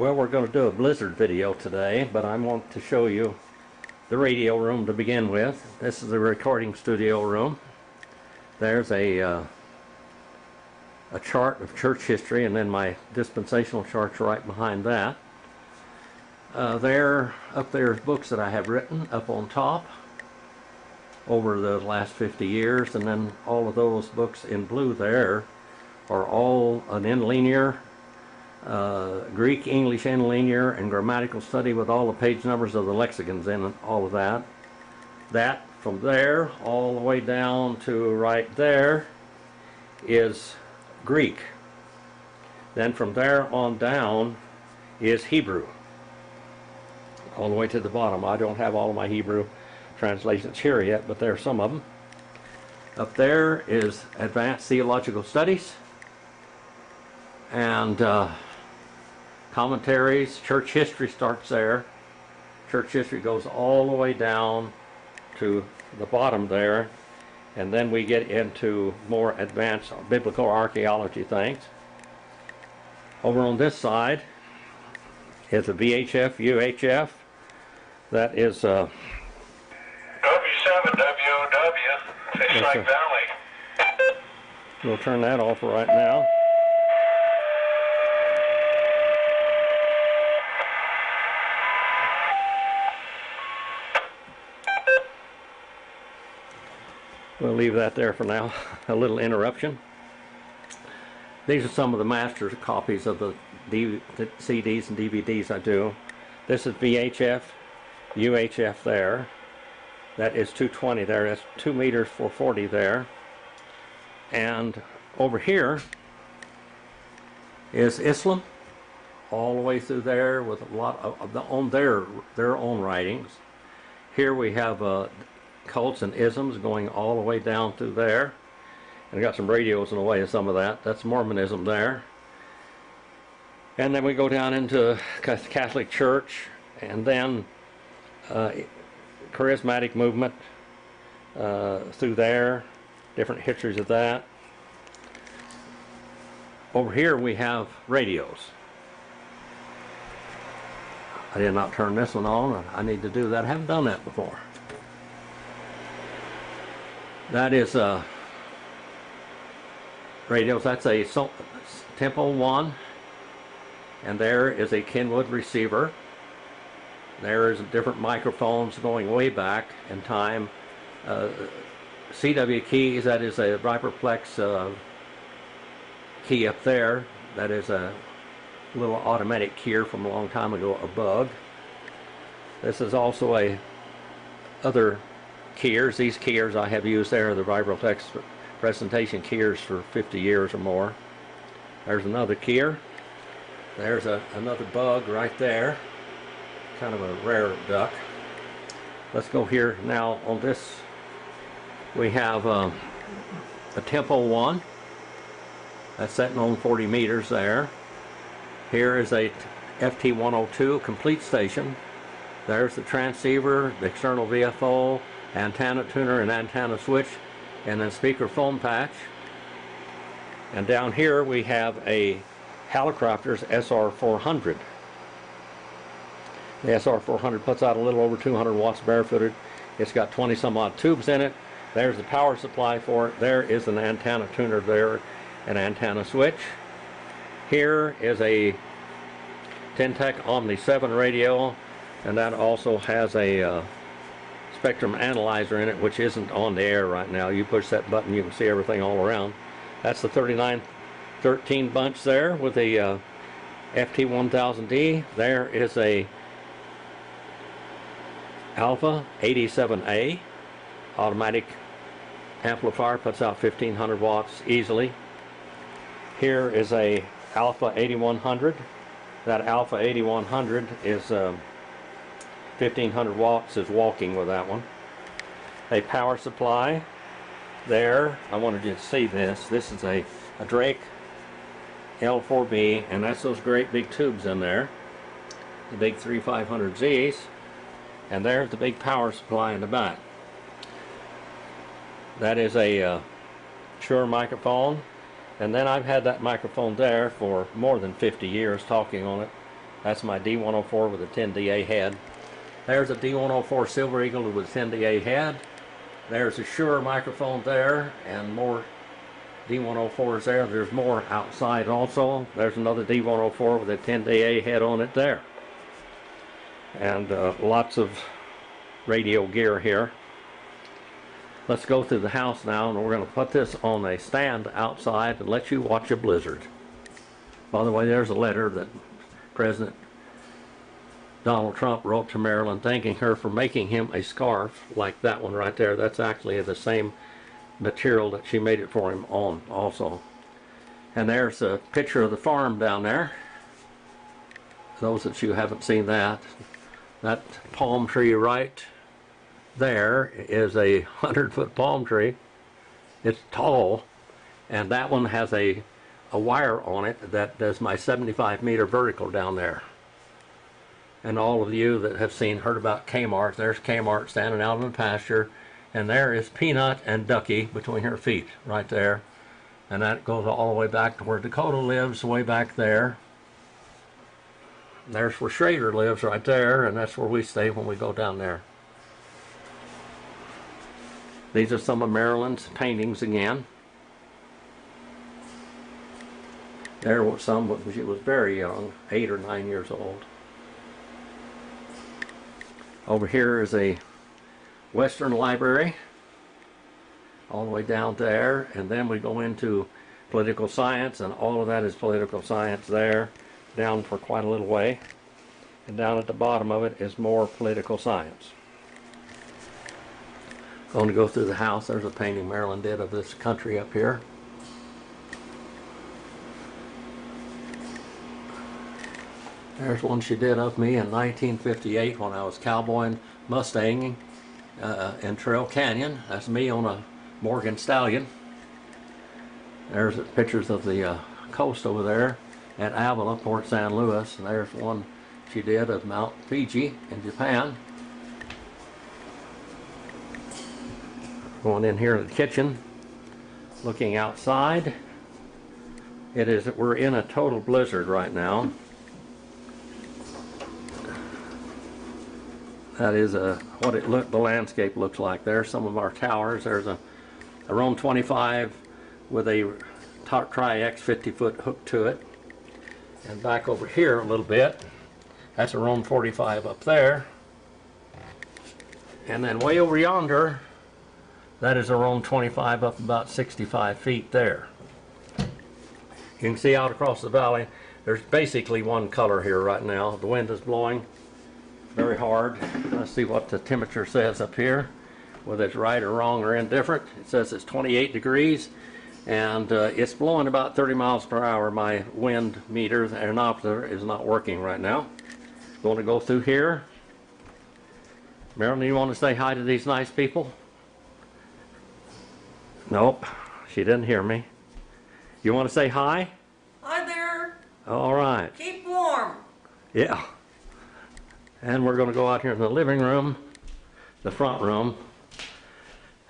Well, we're going to do a blizzard video today, but I want to show you the radio room to begin with. This is the recording studio room. There's a chart of church history, and then my dispensational chart's right behind that. Up there's books that I have written up on top over the last 50 years, and then all of those books in blue there are all an interlinear Greek, English interlinear, and grammatical study with all the page numbers of the lexicons in all of that. That from there all the way down to right there is Greek. Then from there on down is Hebrew. All the way to the bottom. I don't have all of my Hebrew translations here yet, but there are some of them. Up there is Advanced Theological Studies and commentaries. Church history starts there. Church history goes all the way down to the bottom there, and then we get into more advanced biblical archaeology things. Over on this side is a VHF, UHF. That is W7 WOW, Fish Lake Valley. We'll turn that off right now. We'll leave that there for now. A little interruption. These are some of the master copies of the CDs and DVDs I do. This is VHF, UHF there. That is 220 there. That's 2 meters 440 there. And over here is Islam, all the way through there with a lot of their own writings. Here we have cults and isms going all the way down through there. And I got some radios in the way of some of that. That's Mormonism there. And then we go down into Catholic Church, and then charismatic movement through there, different histories of that. Over here we have radios. I did not turn this one on. I need to do that. I haven't done that before. That is radios. That's a Tempo 1, and there is a Kenwood receiver. There is different microphones going way back in time. CW keys, that is a Viperplex key up there. That is a little automatic keyer from a long time ago, a bug. This is also a other keyers. These keyers I have used there are the Viperplex presentation keyers for 50 years or more. There's another keyer. There's another bug right there. Kind of a rare duck. Let's go here now. On this we have a Tempo 1. That's setting on 40 meters there. Here is a FT102 complete station. There's the transceiver, the external VFO, antenna tuner and antenna switch, and then speaker phone patch. And down here we have a Helicopter's SR400. The SR400 puts out a little over 200 watts barefooted. It's got 20 some odd tubes in it. There's the power supply for it. There is an antenna tuner there, an antenna switch. Here is a Tentec Omni 7 radio, and that also has a spectrum analyzer in it, which isn't on the air right now. You push that button, you can see everything all around. That's the 3913 bunch there with the FT1000D. There is a Alpha 87A automatic amplifier, puts out 1500 watts easily. Here is a Alpha 8100. That Alpha 8100 is 1500 watts, is walking with that one. A power supply there. I wanted you to see this. This is a Drake L4B, and that's those great big tubes in there, the big 3500Zs, and there's the big power supply in the back. That is a Shure microphone, and then I've had that microphone there for more than 50 years talking on it. That's my D104 with a 10DA head. There's a D104 Silver Eagle with a 10DA head. There's a Shure microphone there, and more D104s there. There's more outside also. There's another D104 with a 10DA head on it there. And lots of radio gear here. Let's go through the house now, and we're going to put this on a stand outside and let you watch a blizzard. By the way, there's a letter that President Donald Trump wrote to Marilyn thanking her for making him a scarf like that one right there. That's actually the same material that she made it for him on also. And there's a picture of the farm down there. Those that you haven't seen that palm tree right there is a 100-foot palm tree. It's tall, and that one has a wire on it that does my 75-meter vertical down there. And all of you that have heard about Kmart, there's Kmart standing out in the pasture, and there is Peanut and Ducky between her feet right there. And that goes all the way back to where Dakota lives, way back there. There's where Schrader lives right there, and that's where we stay when we go down there. These are some of Marilyn's paintings again. There was some when she was very young, 8 or 9 years old. Over here is a Western library, all the way down there, and then we go into political science, and all of that is political science there, down for quite a little way. And down at the bottom of it is more political science. Going to go through the house. There's a painting Marilyn did of this country up here. There's one she did of me in 1958 when I was cowboying, mustanging in Trail Canyon. That's me on a Morgan Stallion. There's pictures of the coast over there at Avila, Port San Luis. And there's one she did of Mount Fuji in Japan. Going in here in the kitchen, looking outside. We're in a total blizzard right now. That is what the landscape looks like. There's some of our towers. There's a Rome 25 with a Tri-X 50-foot hook to it. And back over here a little bit, that's a Rome 45 up there. And then way over yonder, that is a Rome 25 up about 65 feet there. You can see out across the valley, there's basically one color here right now. The wind is blowing very hard. Let's see what the temperature says up here, whether it's right or wrong or indifferent. It says it's 28 degrees, and it's blowing about 30 miles per hour. My wind meter, the anemometer, is not working right now. Going to go through here. Marilyn, you want to say hi to these nice people? Nope, she didn't hear me. You want to say hi? Hi there. All right. Keep warm. Yeah. And we're going to go out here in the living room, the front room,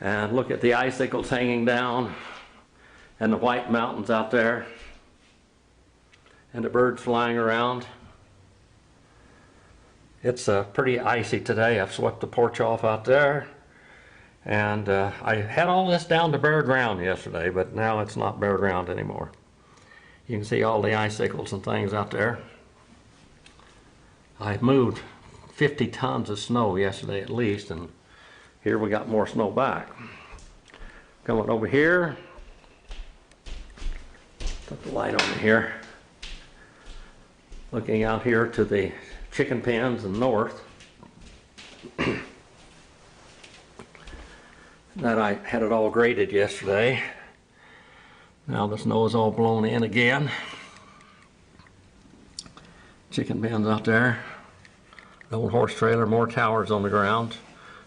and look at the icicles hanging down and the white mountains out there and the birds flying around. It's pretty icy today. I've swept the porch off out there. And I had all this down to bare ground yesterday, but now it's not bare ground anymore. You can see all the icicles and things out there. I moved 50 tons of snow yesterday at least, and here we got more snow back. Coming over here, put the light on here. Looking out here to the chicken pens and north. That I had it all graded yesterday. Now the snow is all blown in again. Chicken pens out there. The old horse trailer, more towers on the ground.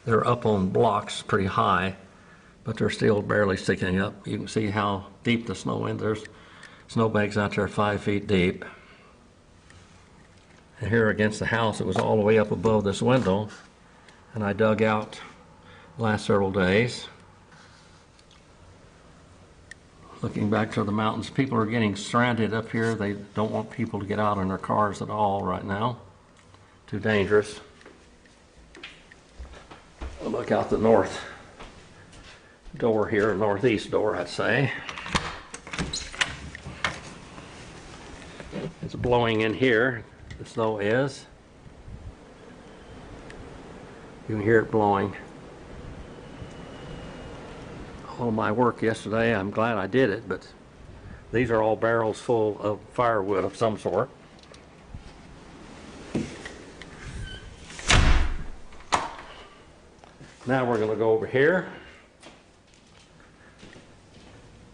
They're up on blocks pretty high, but they're still barely sticking up. You can see how deep the snow is. There's snowbanks out there 5 feet deep. And here against the house, it was all the way up above this window, and I dug out last several days. Looking back to the mountains, people are getting stranded up here. They don't want people to get out in their cars at all right now. Too dangerous. Look out the north door here, northeast door, I'd say. It's blowing in here, the snow is. You can hear it blowing. All my work yesterday, I'm glad I did it, but these are all barrels full of firewood of some sort. Now we're going to go over here.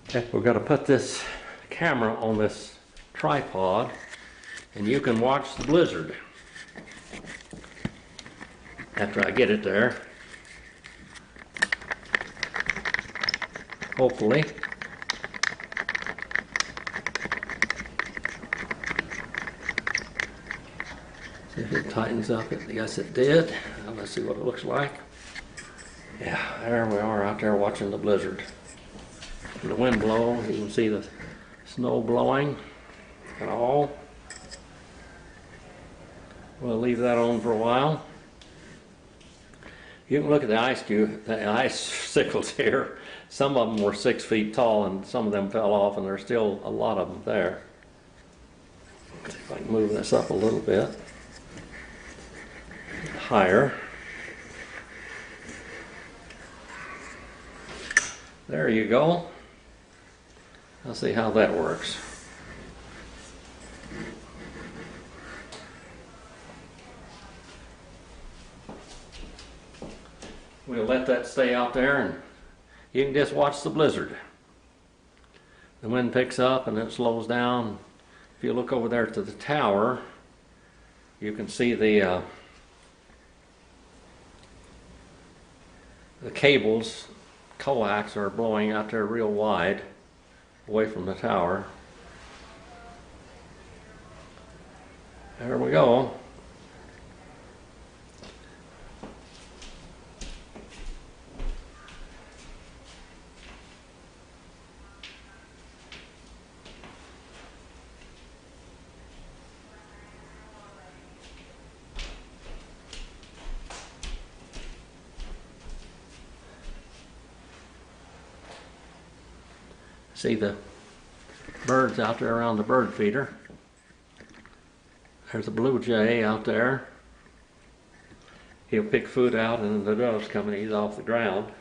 Okay, we're going to put this camera on this tripod and you can watch the blizzard after I get it there. Hopefully. See if it tightens up. Yes, it did. Now let's see what it looks like. Yeah, there we are out there watching the blizzard. The wind blows, you can see the snow blowing and all. We'll leave that on for a while. You can look at the icicles here. Some of them were 6 feet tall and some of them fell off, and there's still a lot of them there. Let's see if I can move this up a little bit higher. There you go. Let's see how that works. We'll let that stay out there and you can just watch the blizzard. The wind picks up and it slows down. If you look over there to the tower, you can see the cables, coax are blowing out there real wide away from the tower. There we go. See the birds out there around the bird feeder. There's a blue jay out there. He'll pick food out and the doves come and eat off the ground.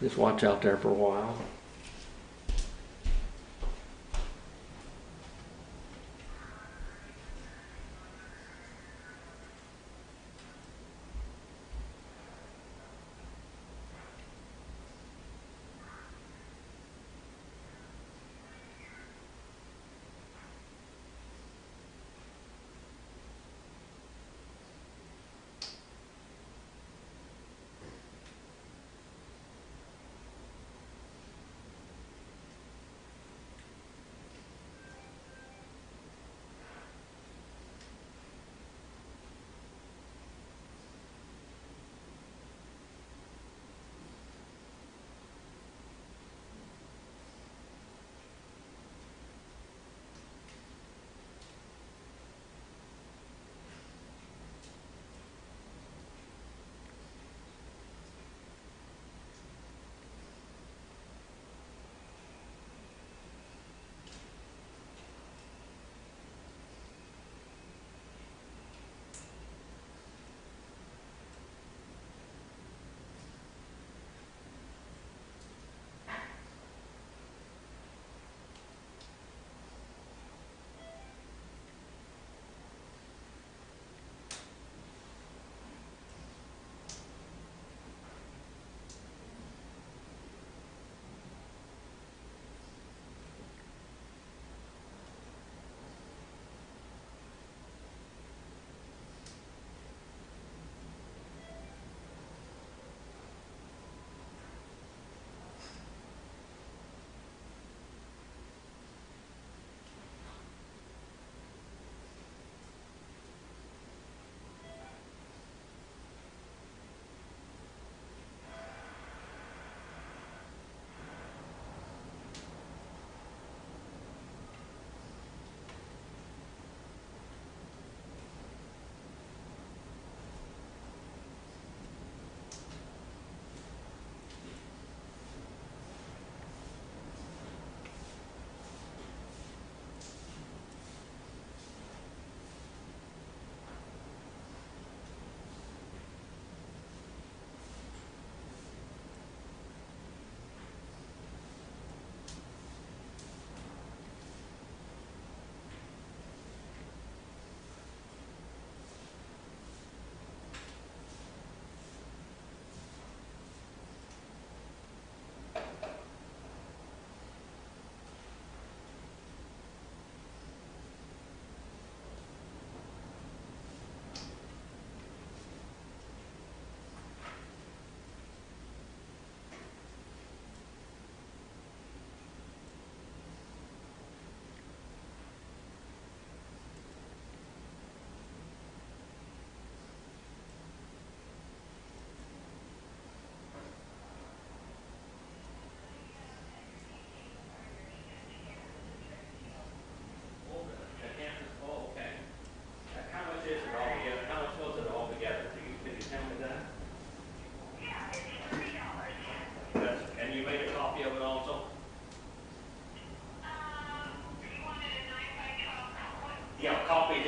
Just watch out there for a while.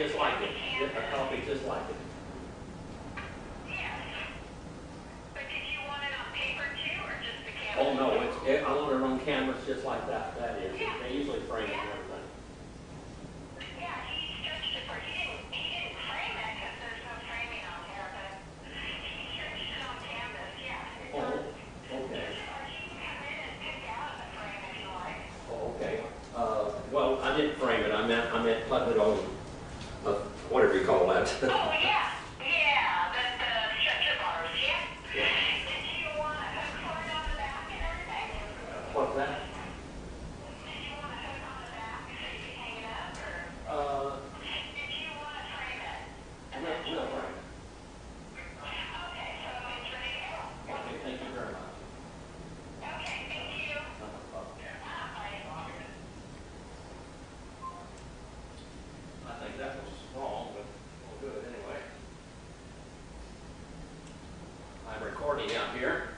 just like it. A copy just like it. Yes. But did you want it on paper too, or just the camera? Oh no, I want it on canvas just like that. That is. Yeah. They usually frame it and everything. Yeah, he stretched it for, he didn't frame it because there's no framing on here, but he stretched it on canvas, yeah. Oh, okay. Or you can come in and pick out the frame if you like. Oh, okay. Well, I didn't frame it. I meant put it on, whatever you call that. Oh, yeah. Yeah, the stretcher bars, yeah. Yeah. Did you want a hook for it on the back and everything? What's that? Did you want a hook on the back so you could hang it up, or did you want to frame it? No, right. Okay, so it's ready to go. Okay, thank you very much. Okay, thank you. Bye. I think that was wrong, but we'll do it anyway. I'm recording out here.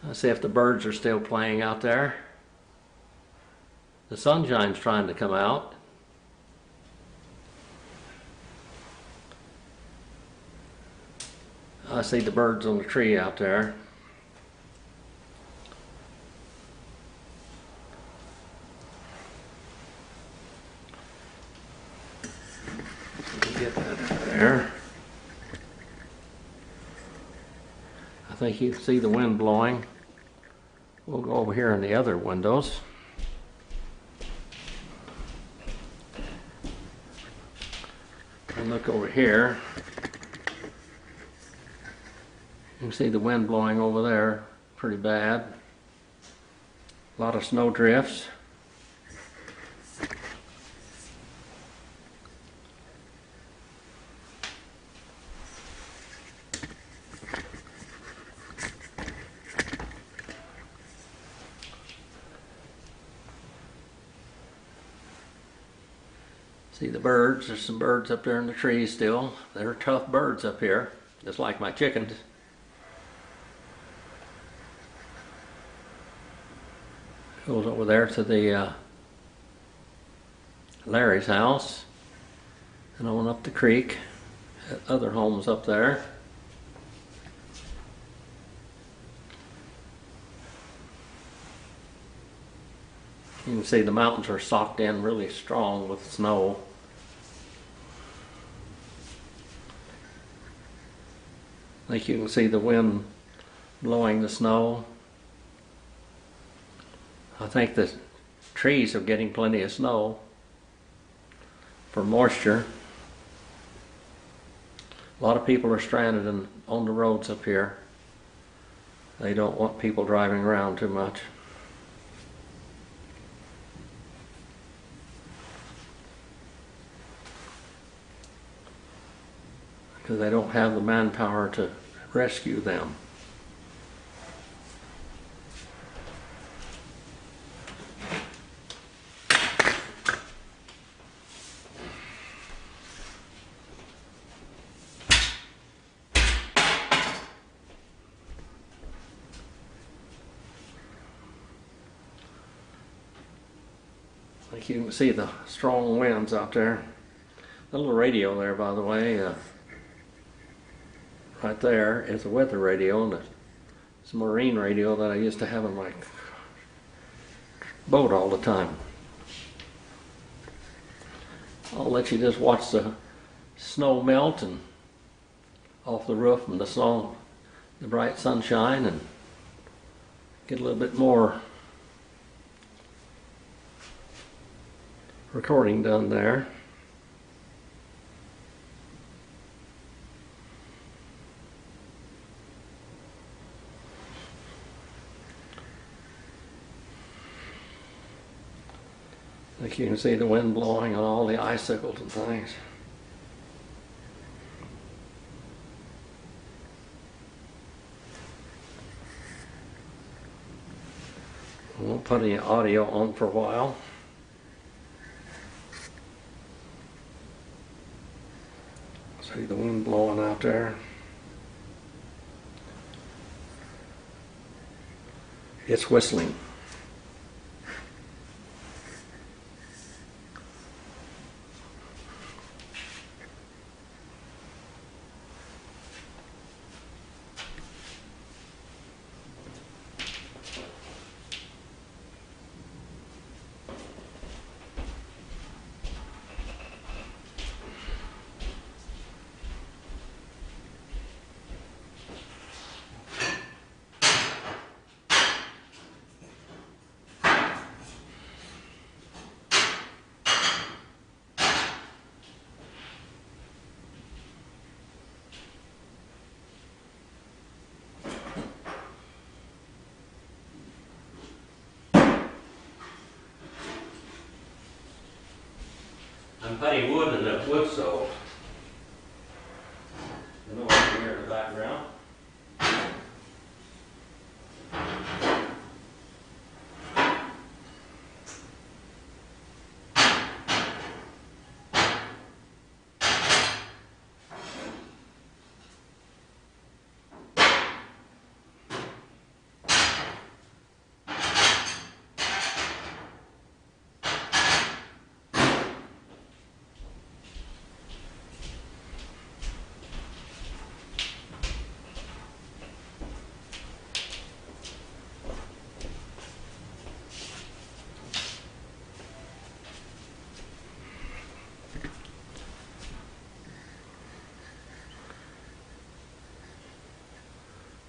Let's see if the birds are still playing out there. The sunshine's trying to come out. I see the birds on the tree out there. Get that out of there. I think you can see the wind blowing. We'll go over here in the other windows. And look over here. You can see the wind blowing over there pretty bad. A lot of snow drifts. See the birds, there's some birds up there in the trees still. They're tough birds up here, just like my chickens. Goes over there to the Larry's house and on up the creek. Other homes up there. You can see the mountains are socked in really strong with snow. I think you can see the wind blowing the snow. I think the trees are getting plenty of snow for moisture. A lot of people are stranded on the roads up here. They don't want people driving around too much. Because they don't have the manpower to rescue them. Like you can see the strong winds out there. The little radio there, by the way, right there is a weather radio, and it's a marine radio that I used to have in my boat all the time. I'll let you just watch the snow melt and off the roof and the snow, the bright sunshine, and get a little bit more recording done there. Like you can see the wind blowing on all the icicles and things. I won't put any audio on for a while. See the wind blowing out there. It's whistling. I'm cutting wood in the wood stove. The noise you hear in the background.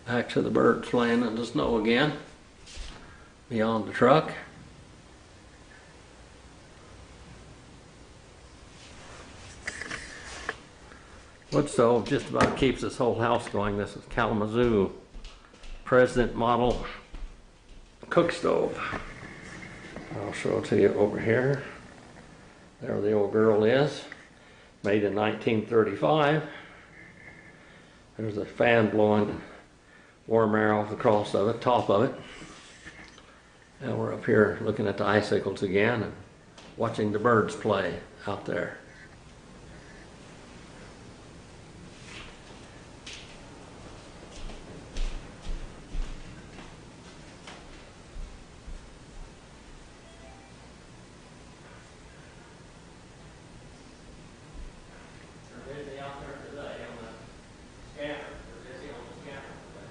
Back to the birds playing in the snow again, beyond the truck. Wood stove just about keeps this whole house going. This is Kalamazoo President model cook stove. I'll show it to you over here. There the old girl is, made in 1935. There's a fan blowing warm air off the cross of it, top of it. And we're up here looking at the icicles again and watching the birds play out there. They're busy out there today on the scanner. They're busy on the scanner today.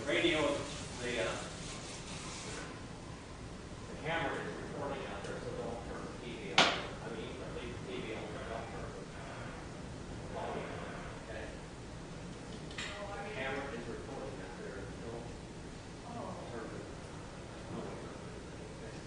The radio, the camera is recording out there, so don't turn the TV on. I mean, leave the TV on, but don't turn the volume on, okay? The camera is recording out there, so don't turn the volume on, okay?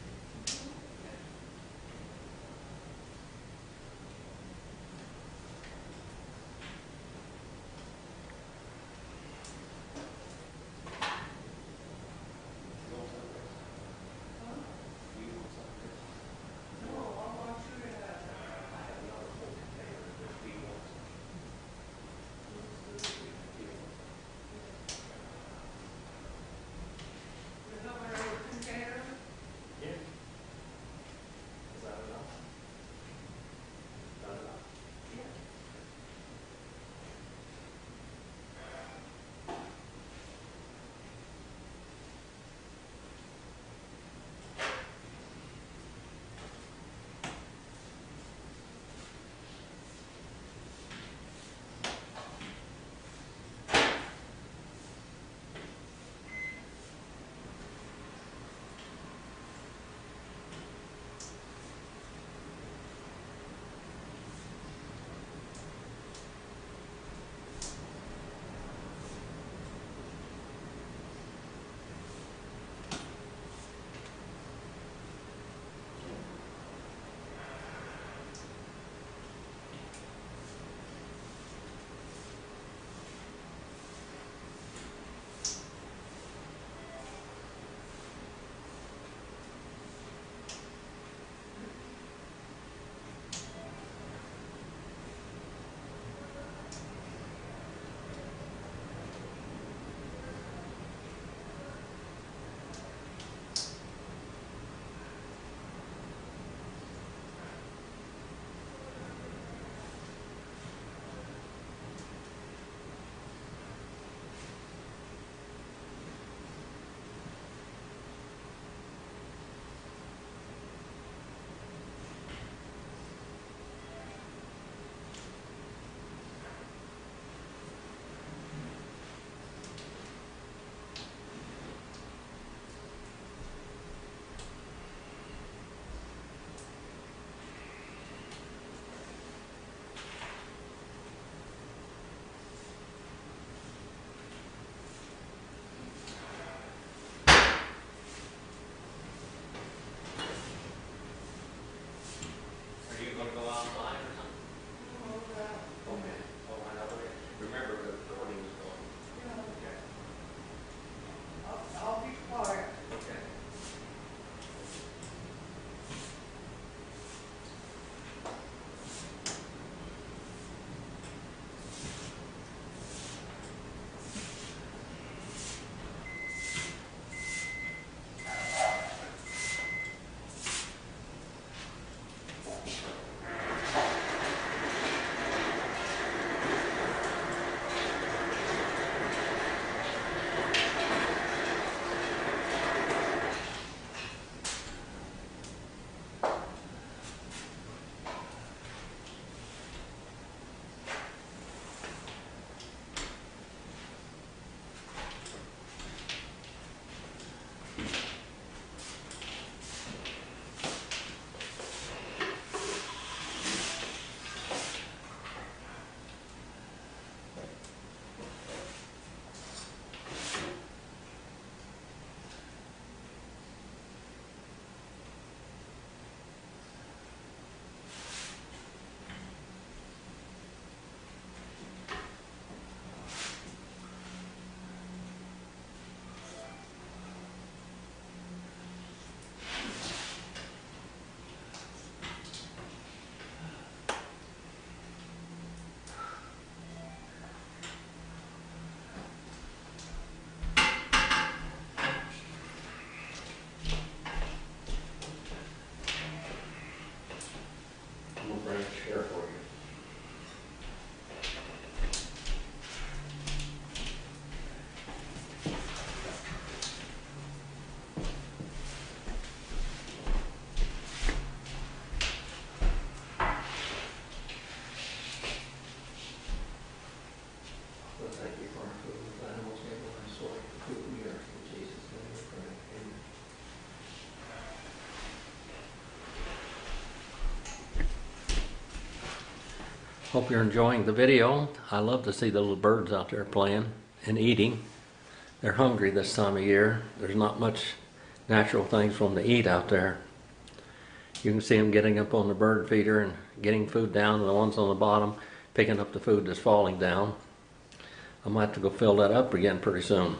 Hope you're enjoying the video. I love to see the little birds out there playing and eating. They're hungry this time of year. There's not much natural things for them to eat out there. You can see them getting up on the bird feeder and getting food down, and the ones on the bottom picking up the food that's falling down. I might have to go fill that up again pretty soon.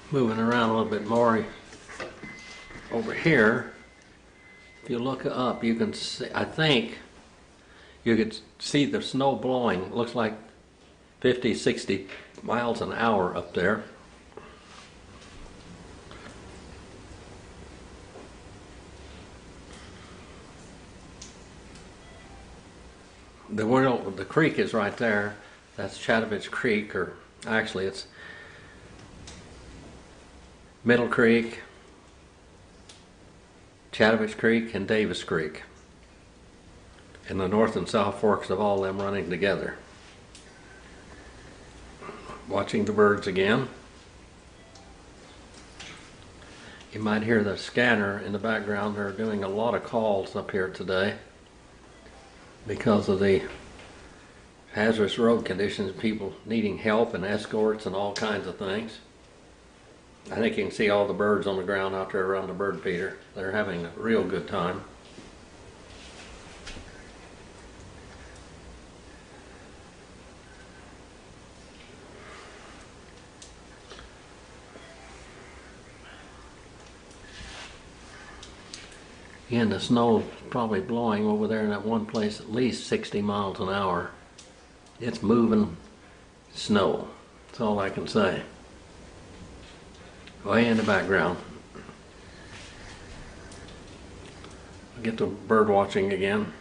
Moving around a little bit more over here, if you look up, you can see, I think you could see the snow blowing. It looks like 50, 60 miles an hour up there. The creek is right there. That's Chattovich Creek, or actually it's Middle Creek, Chattovich Creek, and Davis Creek. And the north and south forks of all them running together. Watching the birds again. You might hear the scanner in the background. They're doing a lot of calls up here today because of the hazardous road conditions, people needing help and escorts and all kinds of things. I think you can see all the birds on the ground out there around the bird feeder. They're having a real good time. Again, the snow is probably blowing over there in that one place at least 60 miles an hour. It's moving snow. That's all I can say. Way in the background. I'll get to bird watching again.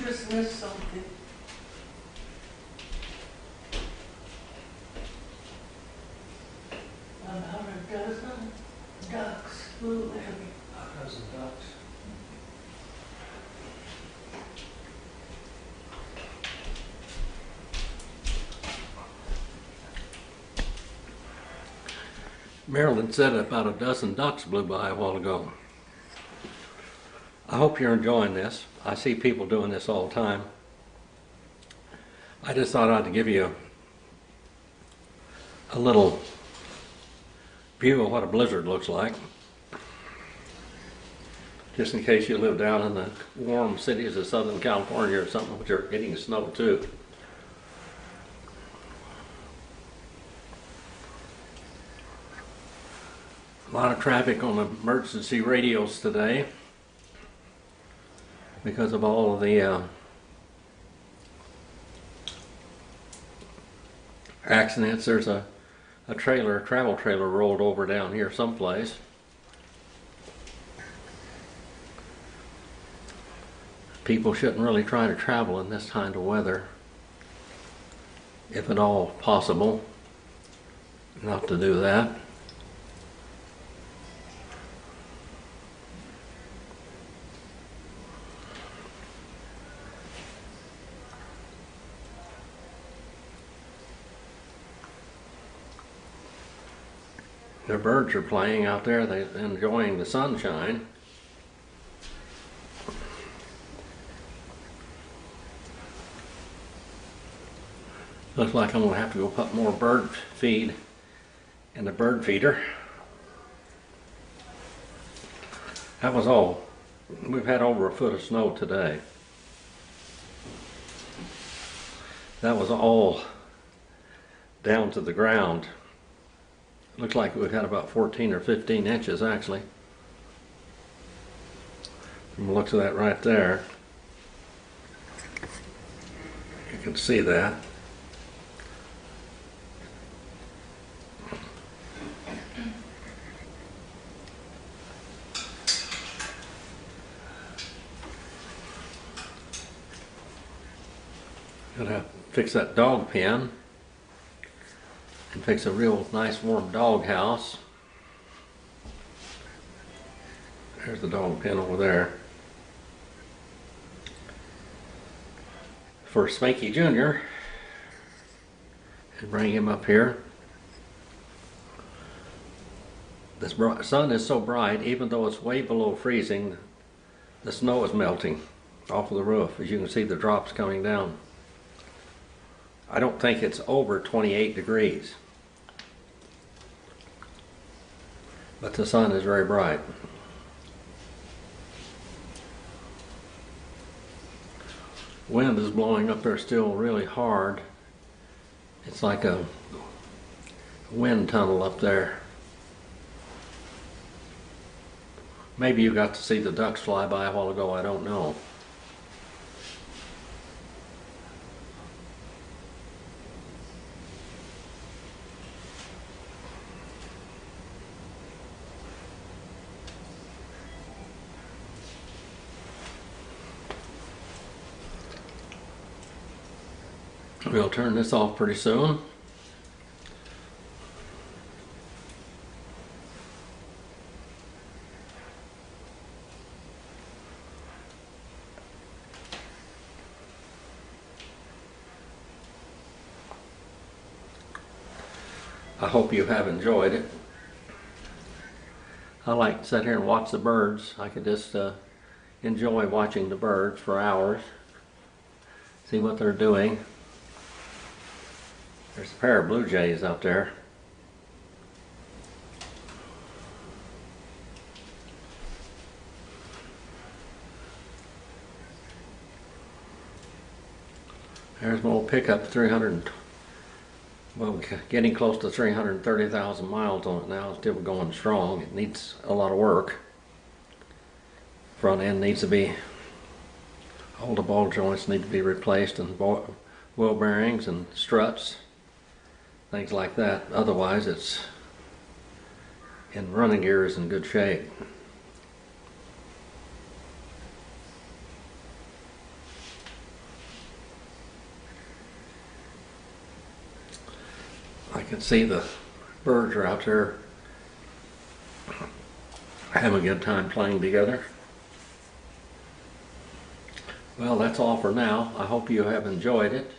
just missed something. About a dozen ducks flew in. A dozen ducks. Marilyn said about a dozen ducks blew by a while ago. I hope you're enjoying this. I see people doing this all the time. I just thought I'd give you a little view of what a blizzard looks like, just in case you live down in the warm cities of Southern California or something, which are getting snow too. A lot of traffic on emergency radios today because of all of the accidents. There's a travel trailer rolled over down here someplace. People shouldn't really try to travel in this kind of weather, if at all possible, not to do that. The birds are playing out there, they're enjoying the sunshine. Looks like I'm going to have to go put more bird feed in the bird feeder. That was all. We've had over a foot of snow today. That was all down to the ground. Looks like we've had about 14 or 15 inches actually. From the looks of that right there. You can see that. Gotta fix that dog pen and fix a real nice warm dog house. There's the dog pen over there. For Spanky Jr. and bring him up here. The sun is so bright, even though it's way below freezing, the snow is melting off of the roof. As you can see, the drops coming down. I don't think it's over 28 degrees. But the sun is very bright. Wind is blowing up there still really hard. It's like a wind tunnel up there. Maybe you got to see the ducks fly by a while ago, I don't know. We'll turn this off pretty soon. I hope you have enjoyed it. I like to sit here and watch the birds. I could just enjoy watching the birds for hours, see what they're doing. There's a pair of blue jays out there. There's my old pickup, 300, well, getting close to 330,000 miles on it now. It's still going strong. It needs a lot of work. Front end needs to be, all the ball joints need to be replaced, and wheel bearings and struts, things like that. Otherwise, it's in running gear is in good shape. can see the birds are out there having a good time playing together. Well, that's all for now. I hope you have enjoyed it.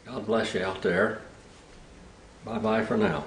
God bless you out there. Bye-bye for now.